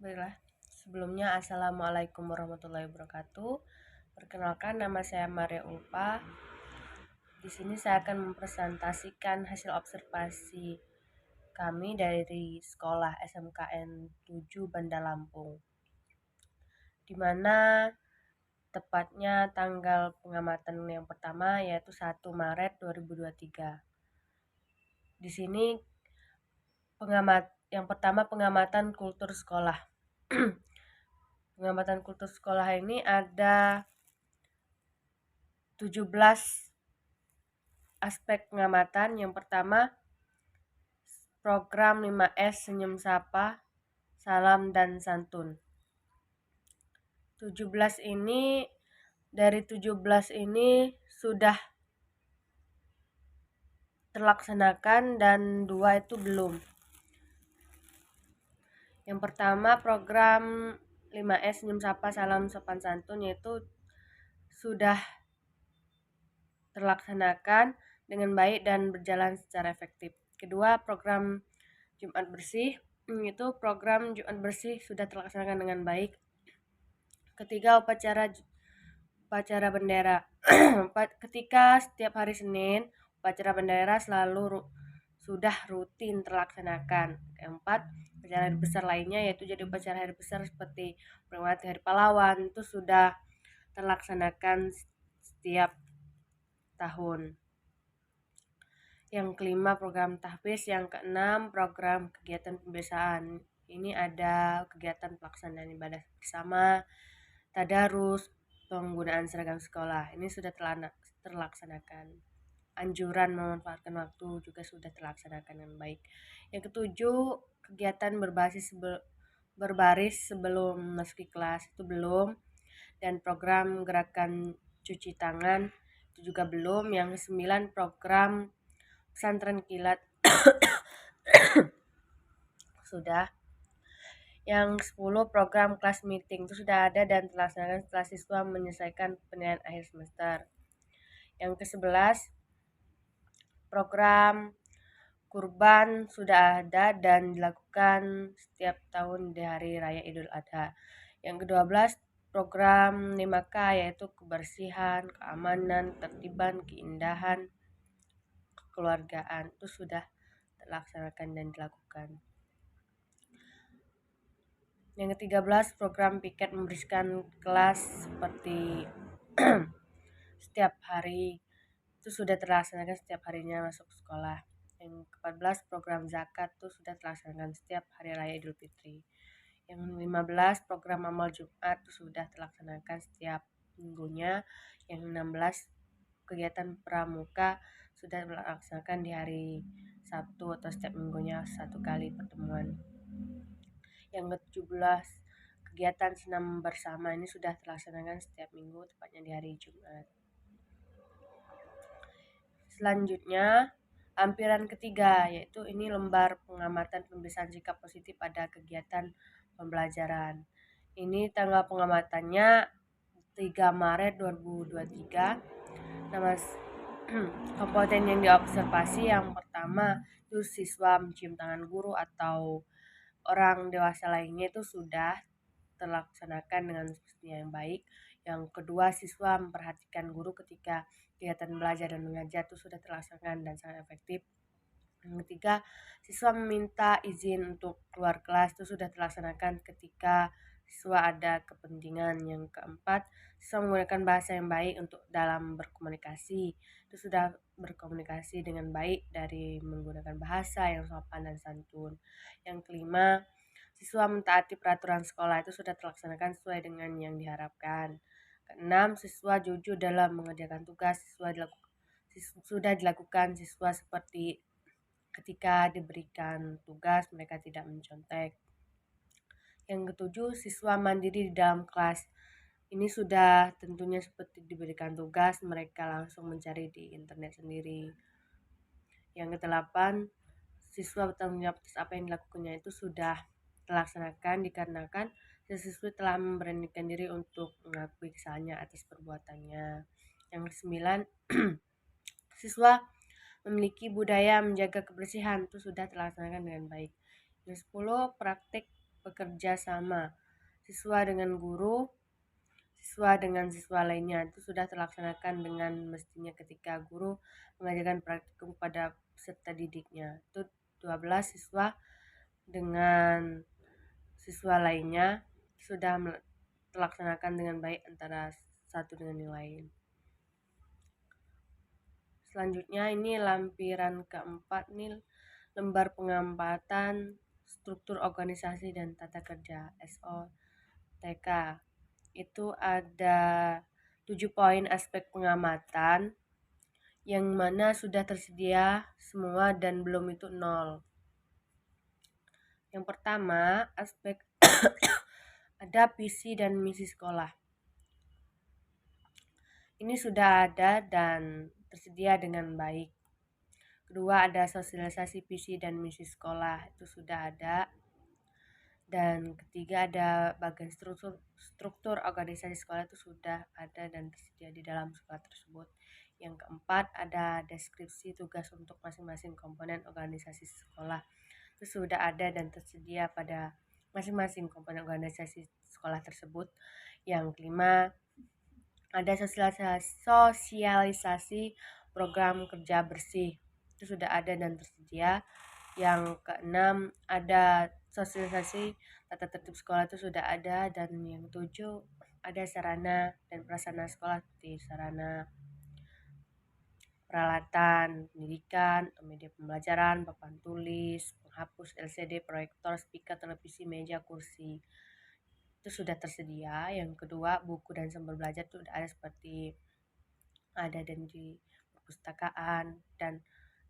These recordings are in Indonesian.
Baiklah, sebelumnya Assalamualaikum warahmatullahi wabarakatuh. Perkenalkan, nama saya Maria Ulfa. Di sini saya akan mempresentasikan hasil observasi kami dari sekolah SMKN 7 Banda Lampung, di mana tepatnya tanggal pengamatan yang pertama yaitu 1 Maret 2023. Di sini yang pertama pengamatan kultur sekolah. Pengamatan kultur sekolah ini ada 17 aspek pengamatan. Yang pertama, program 5S Senyum Sapa, Salam dan Santun. 17 ini dari 17 ini sudah terlaksanakan dan 2 itu belum. Yang pertama, program 5S Senyum Sapa, Salam Sopan Santun yaitu sudah terlaksanakan dengan baik dan berjalan secara efektif. Kedua, program Jumat Bersih, itu program Jumat Bersih sudah terlaksanakan dengan baik. Ketiga, upacara bendera. Ketika setiap hari Senin, upacara bendera selalu sudah rutin terlaksanakan. Keempat, upacara hari besar lainnya yaitu jadi upacara hari besar seperti peringatan Hari Pahlawan itu sudah terlaksanakan setiap tahun. Yang kelima, program tahfiz. Yang keenam, program kegiatan pembesaan. Ini ada kegiatan pelaksanaan ibadah bersama, tadarus, penggunaan seragam sekolah. Ini sudah terlaksanakan. Anjuran memanfaatkan waktu juga sudah terlaksanakan dengan baik. Yang ketujuh, kegiatan berbaris sebelum masuk kelas itu belum, dan program gerakan cuci tangan itu juga belum. Yang kesembilan, program pesantren kilat sudah. Yang 10, program kelas meeting itu sudah ada dan terlaksanakan setelah siswa menyelesaikan penilaian akhir semester. Yang ke-11, program kurban sudah ada dan dilakukan setiap tahun di hari raya Idul Adha. Yang ke-12, program 5K yaitu kebersihan, keamanan, ketertiban, keindahan, kekeluargaan itu sudah terlaksanakan dan dilakukan. Yang ke-13, program piket membersihkan kelas seperti setiap hari itu sudah terlaksanakan setiap harinya masuk sekolah. Yang ke-14, program zakat itu sudah terlaksanakan setiap hari raya Idul Fitri. Yang 15, program amal Jumat itu sudah terlaksanakan setiap minggunya. Yang 16, kegiatan pramuka sudah terlaksanakan di hari Sabtu atau setiap minggunya satu kali pertemuan. Yang ke-17, kegiatan senam bersama ini sudah terlaksanakan setiap minggu, tepatnya di hari Jumat. Selanjutnya, lampiran ketiga, yaitu ini lembar pengamatan pemeriksaan sikap positif pada kegiatan pembelajaran. Ini tanggal pengamatannya 3 Maret 2023. Nama komponen yang diobservasi yang pertama itu siswa mencium tangan guru atau orang dewasa lainnya itu sudah terlaksanakan dengan semestinya yang baik. Yang kedua, siswa memperhatikan guru ketika kegiatan belajar dan mengajar itu sudah terlaksanakan dan sangat efektif. Yang ketiga, siswa meminta izin untuk keluar kelas itu sudah terlaksanakan ketika siswa ada kepentingan. Yang keempat, siswa menggunakan bahasa yang baik untuk dalam berkomunikasi itu sudah berkomunikasi dengan baik dari menggunakan bahasa yang sopan dan santun. Yang kelima, siswa mentaati peraturan sekolah itu sudah terlaksanakan sesuai dengan yang diharapkan. Keenam, siswa jujur dalam mengerjakan tugas sudah dilakukan siswa seperti ketika diberikan tugas mereka tidak mencontek. Yang ketujuh, siswa mandiri di dalam kelas. Ini sudah tentunya seperti diberikan tugas mereka langsung mencari di internet sendiri. Yang kedelapan, siswa bertanggung jawab atas apa yang dilakukannya itu sudah terlaksanakan dikarenakan siswa telah memberanikan diri untuk mengakui kesalahannya atas perbuatannya. Yang kesembilan, siswa memiliki budaya menjaga kebersihan itu sudah terlaksanakan dengan baik. Yang 10, praktik bekerja sama siswa dengan guru, siswa dengan siswa lainnya. Itu sudah terlaksanakan dengan mestinya ketika guru mengajarkan praktikum pada peserta didiknya. Itu 12 siswa dengan siswa lainnya sudah terlaksanakan dengan baik antara satu dengan yang lain. Selanjutnya ini lampiran keempat nih, lembar pengamatan struktur organisasi dan tata kerja SOTK. Itu ada 7 poin aspek pengamatan yang mana sudah tersedia semua dan belum itu 0. Yang pertama, aspek ada visi dan misi sekolah. Ini sudah ada dan tersedia dengan baik. Kedua, ada sosialisasi visi dan misi sekolah, itu sudah ada. Dan ketiga, ada bagian struktur organisasi sekolah, itu sudah ada dan tersedia di dalam sekolah tersebut. Yang keempat, ada deskripsi tugas untuk masing-masing komponen organisasi sekolah, itu sudah ada dan tersedia pada masing-masing komponen organisasi sekolah tersebut. Yang kelima, ada sosialisasi program kerja bersih, itu sudah ada dan tersedia. Yang keenam, ada sosialisasi tata tertib sekolah, itu sudah ada. Dan yang ketujuh, ada sarana dan prasarana sekolah seperti sarana peralatan pendidikan, media pembelajaran, papan tulis, penghapus LCD, proyektor, speaker, televisi, meja, kursi, itu sudah tersedia. Yang kedua, buku dan sumber belajar itu sudah ada seperti ada dan di perpustakaan. Dan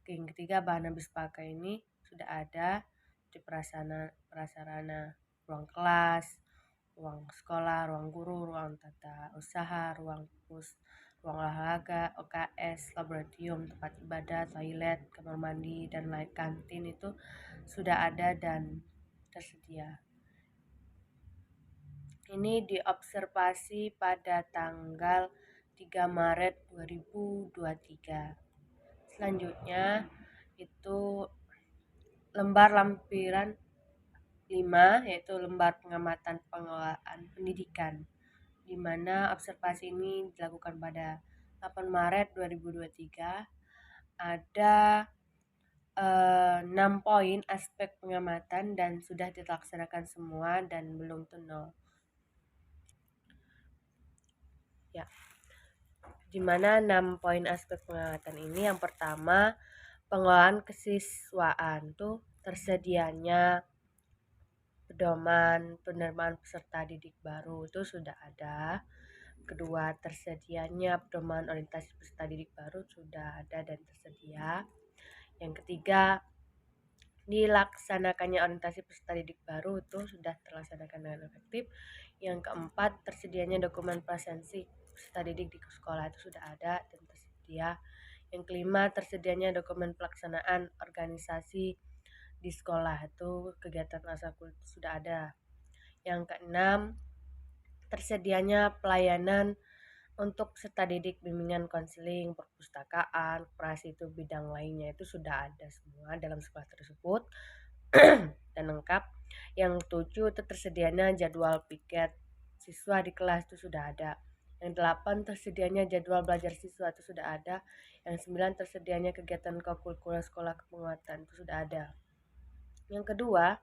yang ketiga, bahan habis pakai ini sudah ada di prasarana ruang kelas, ruang sekolah, ruang guru, ruang tata usaha, ruang pus, ruang olahraga, OKS, laboratorium, tempat ibadah, toilet, kamar mandi, dan lain kantin itu sudah ada dan tersedia. Ini diobservasi pada tanggal 3 Maret 2023. Selanjutnya itu lembar lampiran 5, yaitu lembar pengamatan pengelolaan pendidikan, di mana observasi ini dilakukan pada 8 Maret 2023. Ada 6 poin aspek pengamatan dan sudah dilaksanakan semua dan belum tuh 0. Ya, di mana 6 poin aspek pengamatan ini, yang pertama, pengelolaan kesiswaan tuh tersedianya pedoman penerimaan peserta didik baru itu sudah ada. Kedua, tersedianya pedoman orientasi peserta didik baru sudah ada dan tersedia. Yang ketiga, dilaksanakannya orientasi peserta didik baru itu sudah terlaksanakan dengan efektif. Yang keempat, tersedianya dokumen presensi peserta didik di sekolah itu sudah ada dan tersedia. Yang kelima, tersedianya dokumen pelaksanaan organisasi di sekolah, itu kegiatan ekstrakurikuler sudah ada. Yang keenam, tersedianya pelayanan untuk peserta didik, bimbingan, konseling, perpustakaan, koperasi, itu bidang lainnya itu sudah ada semua dalam sekolah tersebut dan lengkap. Yang 7, itu tersedianya jadwal piket siswa di kelas, itu sudah ada. Yang 8, tersedianya jadwal belajar siswa, itu sudah ada. Yang 9, tersedianya kegiatan kokurikuler sekolah penguatan, itu sudah ada. Yang kedua,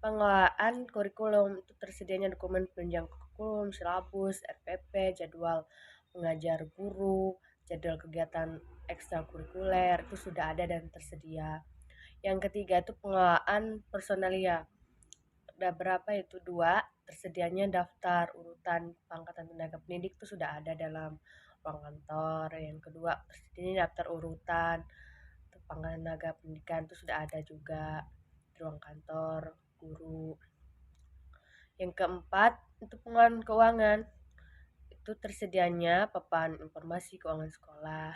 pengelolaan kurikulum, itu tersedianya dokumen penunjang kurikulum, silabus, RPP, jadwal mengajar guru, jadwal kegiatan ekstrakurikuler, itu sudah ada dan tersedia. Yang ketiga itu pengelolaan personalia. Ada berapa itu? 2, tersedianya daftar urutan pangkatan tenaga pendidik, itu sudah ada dalam ruang kantor. Yang kedua, tersedianya daftar urutan pangkatan tenaga pendidikan, itu sudah ada juga di ruang kantor guru. Yang keempat, untuk pengelolaan keuangan, itu tersedianya papan informasi keuangan sekolah,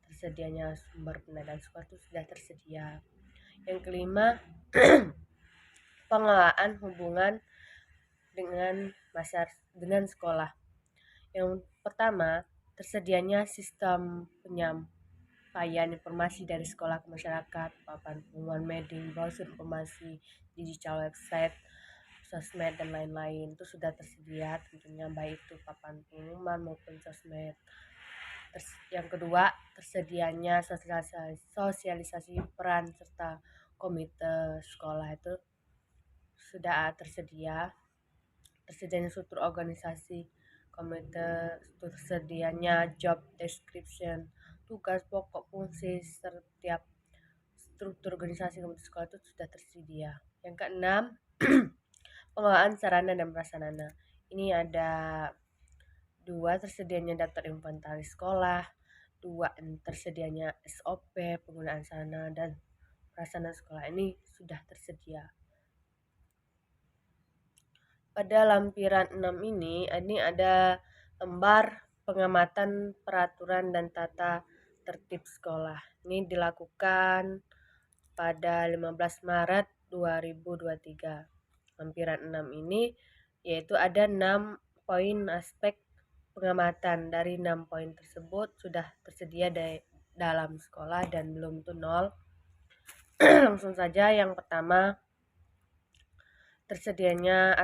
tersedianya sumber pendanaan sekolah itu sudah tersedia. Yang kelima, pengelolaan hubungan dengan sekolah. Yang pertama, tersedianya sistem penyampaian informasi dari sekolah ke masyarakat, papan pengumuman media, brosur informasi, digital website, sosmed dan lain-lain itu sudah tersedia tentunya, baik itu papan pengumuman maupun sosmed. Yang kedua, tersedianya sosialisasi peran serta komite sekolah itu sudah tersedianya struktur organisasi komite, tersedianya job description, tugas pokok, fungsi setiap struktur organisasi komite sekolah itu sudah tersedia. Yang keenam, pengelolaan sarana dan prasarana. Ini ada 2, tersedianya daftar inventaris sekolah, 2, tersedianya SOP penggunaan sarana dan prasarana sekolah ini sudah tersedia. Pada lampiran 6 ini ada lembar pengamatan peraturan dan tata tertib sekolah. Ini dilakukan pada 15 Maret 2023. Lampiran 6 ini yaitu ada 6 poin aspek pengamatan. Dari 6 poin tersebut sudah tersedia dalam sekolah dan belum itu 0. Langsung saja, yang pertama, tersedianya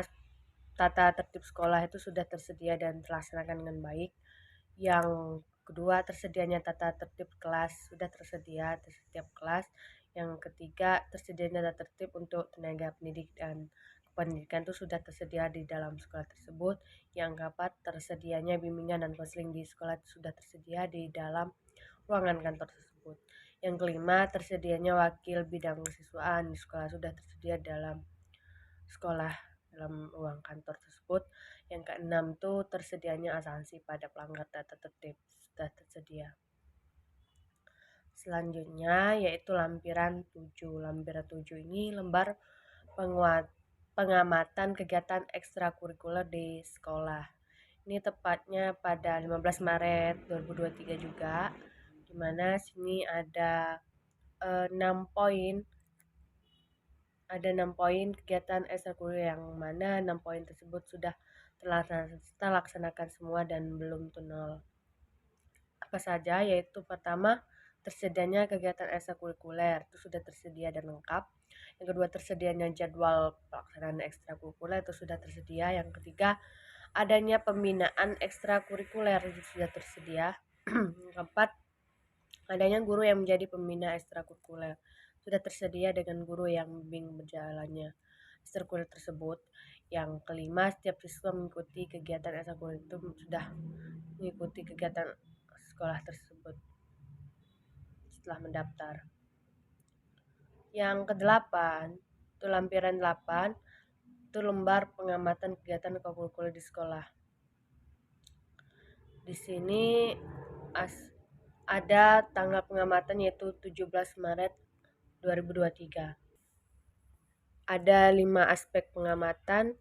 tata tertib sekolah itu sudah tersedia dan terlaksanakan dengan baik. Yang kedua, tersedianya tata tertib kelas sudah tersedia di setiap kelas. Yang ketiga, tersedianya tata tertib untuk tenaga pendidik dan pendidikan itu sudah tersedia di dalam sekolah tersebut. Yang keempat, tersedianya bimbingan dan konseling di sekolah itu sudah tersedia di dalam ruangan kantor tersebut. Yang kelima, tersedianya wakil bidang kesiswaan di sekolah sudah tersedia dalam sekolah dalam ruang kantor tersebut. Yang keenam itu tersedianya sanksi pada pelanggar tata tertib sudah tersedia. Selanjutnya yaitu lampiran 7. Lampiran 7 ini lembar pengamatan kegiatan ekstrakurikuler di sekolah. Ini tepatnya pada 15 Maret 2023 juga, di mana sini ada 6 poin. Ada 6 poin kegiatan ekstrakurikuler, yang mana 6 poin tersebut sudah terlaksanakan semua dan belum tunnel. Apa saja? Yaitu pertama, tersedianya kegiatan ekstrakurikuler itu sudah tersedia dan lengkap. Yang kedua, tersedianya jadwal pelaksanaan ekstrakurikuler itu sudah tersedia. Yang ketiga, adanya pembinaan ekstrakurikuler itu sudah tersedia. Yang keempat, adanya guru yang menjadi pembina ekstrakurikuler sudah tersedia dengan guru yang membimbing berjalannya ekstrakurikuler tersebut. Yang kelima, setiap siswa mengikuti kegiatan ekstrakurikuler itu sudah mengikuti kegiatan sekolah tersebut setelah mendaftar. Yang kedelapan, itu lampiran 8, itu lembar pengamatan kegiatan ekstrakurikuler di sekolah. Di sini ada tanggal pengamatan yaitu 17 Maret 2023. Ada 5 aspek pengamatan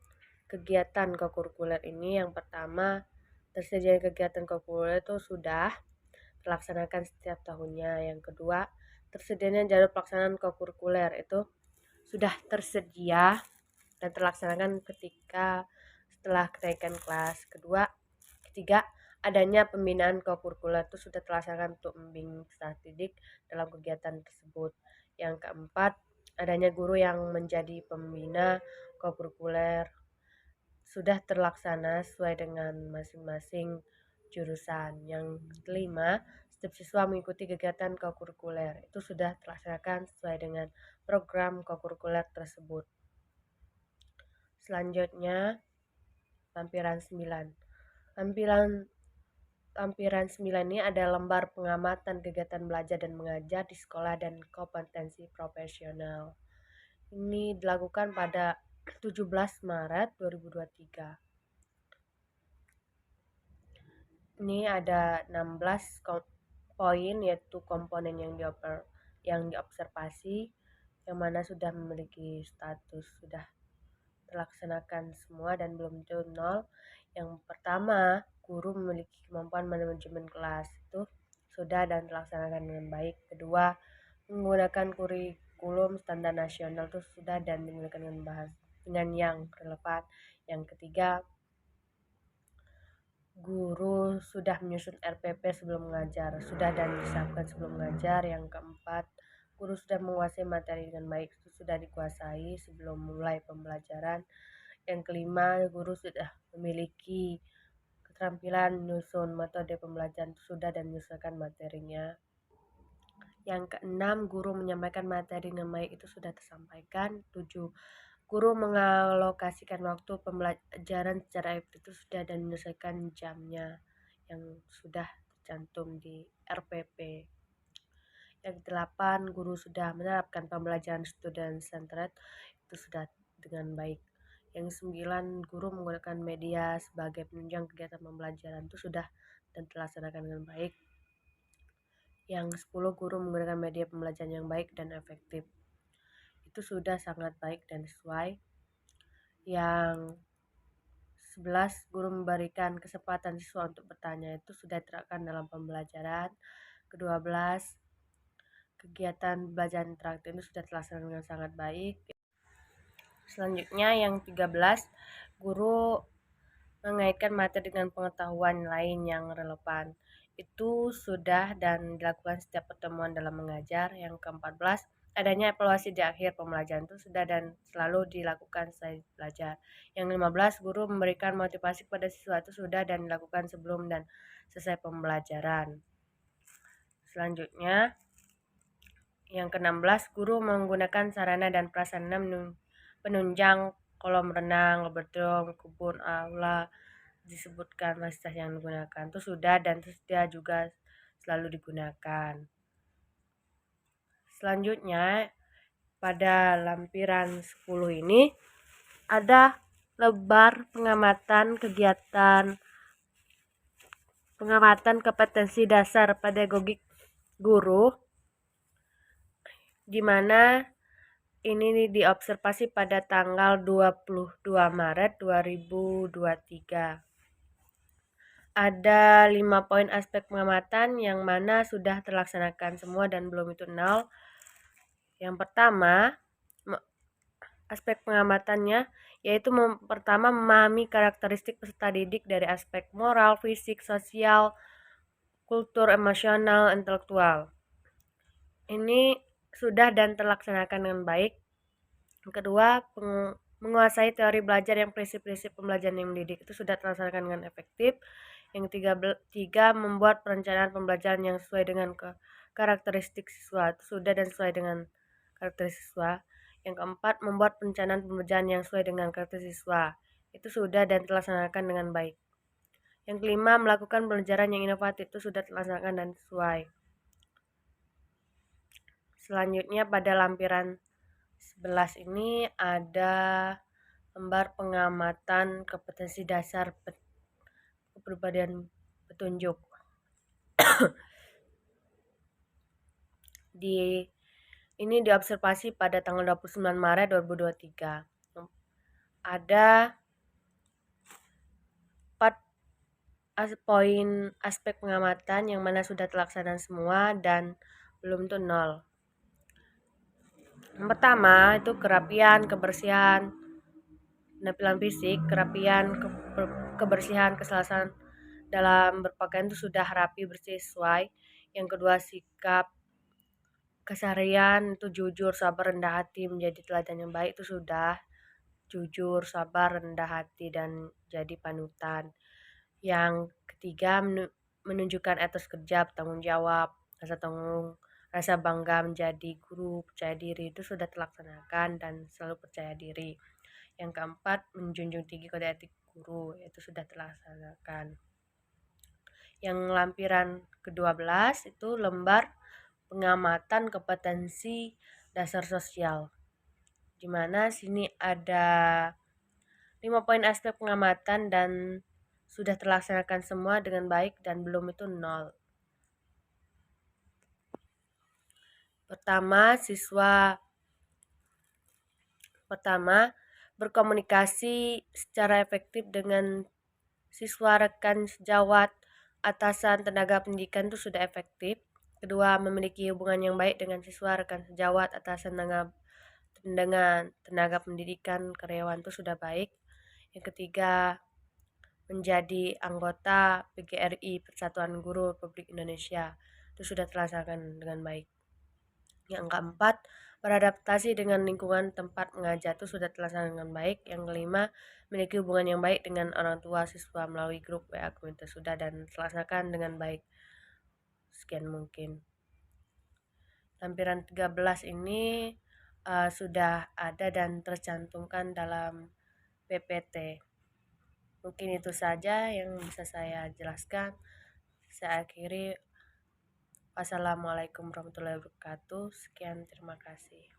kegiatan kokurikuler ini. Yang pertama, tersedia kegiatan kokurikuler itu sudah terlaksanakan setiap tahunnya. Yang kedua, tersedianya jadwal pelaksanaan kokurikuler itu sudah tersedia dan terlaksanakan setelah kenaikan kelas. Ketiga, adanya pembinaan kokurikuler itu sudah terlaksanakan untuk membimbing peserta didik dalam kegiatan tersebut. Yang keempat, adanya guru yang menjadi pembina kokurikuler sudah terlaksana sesuai dengan masing-masing jurusan. Yang kelima, setiap siswa mengikuti kegiatan kokurikuler itu sudah terlaksanakan sesuai dengan program kokurikuler tersebut. Selanjutnya, lampiran 9. Lampiran 9 ini ada lembar pengamatan kegiatan belajar dan mengajar di sekolah dan kompetensi profesional. Ini dilakukan pada 17 Maret 2023. Ini ada 16 poin, yaitu komponen yang diobservasi, yang mana sudah memiliki status sudah terlaksanakan semua dan belum itu 0. Yang pertama, guru memiliki kemampuan manajemen kelas itu sudah dan terlaksanakan dengan baik. Kedua, menggunakan kurikulum standar nasional itu sudah dan digunakan dengan yang relevan. Yang ketiga, guru sudah menyusun RPP sebelum mengajar, sudah dan disiapkan sebelum mengajar. Yang keempat, guru sudah menguasai materi dengan baik, itu sudah dikuasai sebelum mulai pembelajaran. Yang kelima, guru sudah memiliki keterampilan menyusun metode pembelajaran sudah dan menyesuaikan materinya. Yang keenam, guru menyampaikan materi dengan baik itu sudah tersampaikan. 7. Guru mengalokasikan waktu pembelajaran secara efektif itu sudah dan menyesuaikan jamnya yang sudah tercantum di RPP. Yang delapan, guru sudah menerapkan pembelajaran student centered itu sudah dengan baik. Yang sembilan, guru menggunakan media sebagai penunjang kegiatan pembelajaran itu sudah dan terlaksanakan dengan baik. Yang 10, guru menggunakan media pembelajaran yang baik dan efektif. Itu sudah sangat baik dan sesuai. Yang 11, guru memberikan kesempatan siswa untuk bertanya itu sudah diterapkan dalam pembelajaran. Ke-12, kegiatan belajar interaktif itu sudah terlaksana dengan sangat baik. Selanjutnya yang 13, guru mengaitkan materi dengan pengetahuan lain yang relevan. Itu sudah dan dilakukan setiap pertemuan dalam mengajar. Yang ke-14, adanya evaluasi di akhir pembelajaran itu sudah dan selalu dilakukan setelah belajar. Yang 15, guru memberikan motivasi kepada siswa itu sudah dan dilakukan sebelum dan selesai pembelajaran. Selanjutnya, yang ke-16, guru menggunakan sarana dan prasarana penunjang kolam renang, laboratorium, kebun, aula, disebutkan fasilitas yang digunakan itu sudah dan dia juga selalu digunakan. Selanjutnya, pada lampiran 10 ini ada lebar pengamatan kegiatan pengamatan kompetensi dasar pedagogik guru, di mana ini diobservasi pada tanggal 22 Maret 2023. Ada 5 poin aspek pengamatan yang mana sudah terlaksanakan semua dan belum itu 0. Yang pertama, aspek pengamatannya yaitu pertama memahami karakteristik peserta didik dari aspek moral, fisik, sosial, kultur, emosional, intelektual. Ini sudah dan terlaksanakan dengan baik. Yang kedua, menguasai teori belajar yang prinsip-prinsip pembelajaran yang mendidik itu sudah terlaksanakan dengan efektif. Yang tiga, membuat perencanaan pembelajaran yang sesuai dengan karakteristik siswa itu sudah dan sesuai dengan karakteristik siswa. Yang keempat, membuat perencanaan pembelajaran yang sesuai dengan karakteristik siswa itu sudah dan terlaksanakan dengan baik. Yang kelima, melakukan pembelajaran yang inovatif itu sudah terlaksanakan dan sesuai. Selanjutnya pada lampiran 11 ini ada lembar pengamatan kompetensi dasar kepribadian petunjuk. Ini diobservasi pada tanggal 29 Maret 2023. Ada 4 poin aspek pengamatan yang mana sudah terlaksana semua dan belum itu 0. Yang pertama itu kerapian, kebersihan, penampilan fisik, kerapian, kebersihan, kesalahan dalam berpakaian itu sudah rapi, bersih, sesuai. Yang kedua, sikap keseharian itu jujur, sabar, rendah hati, menjadi teladan yang baik itu sudah jujur, sabar, rendah hati, dan jadi panutan. Yang ketiga, menunjukkan etos kerja, bertanggung jawab, rasa bangga menjadi guru, percaya diri itu sudah terlaksanakan dan selalu percaya diri. Yang keempat, menjunjung tinggi kode etik guru itu sudah terlaksanakan. Yang lampiran ke-12 itu lembar pengamatan kompetensi dasar sosial, di mana sini ada 5 poin aspek pengamatan dan sudah terlaksanakan semua dengan baik dan belum itu 0. Pertama, berkomunikasi secara efektif dengan siswa, rekan sejawat, atasan, tenaga pendidikan itu sudah efektif. Kedua, memiliki hubungan yang baik dengan siswa, rekan sejawat, atasan, tenaga pendidikan, karyawan itu sudah baik. Yang ketiga, menjadi anggota PGRI, Persatuan Guru Republik Indonesia, itu sudah terlaksana dengan baik. Yang keempat, Beradaptasi dengan lingkungan tempat mengajar itu sudah terlaksana dengan baik. Yang kelima, memiliki hubungan yang baik dengan orang tua siswa melalui grup WA komunitas sudah dan terlaksanakan dengan baik. Sekian mungkin. Lampiran 13 ini sudah ada dan tercantumkan dalam PPT. Mungkin itu saja yang bisa saya jelaskan. Saya akhiri. Wassalamualaikum warahmatullahi wabarakatuh. Sekian, terima kasih.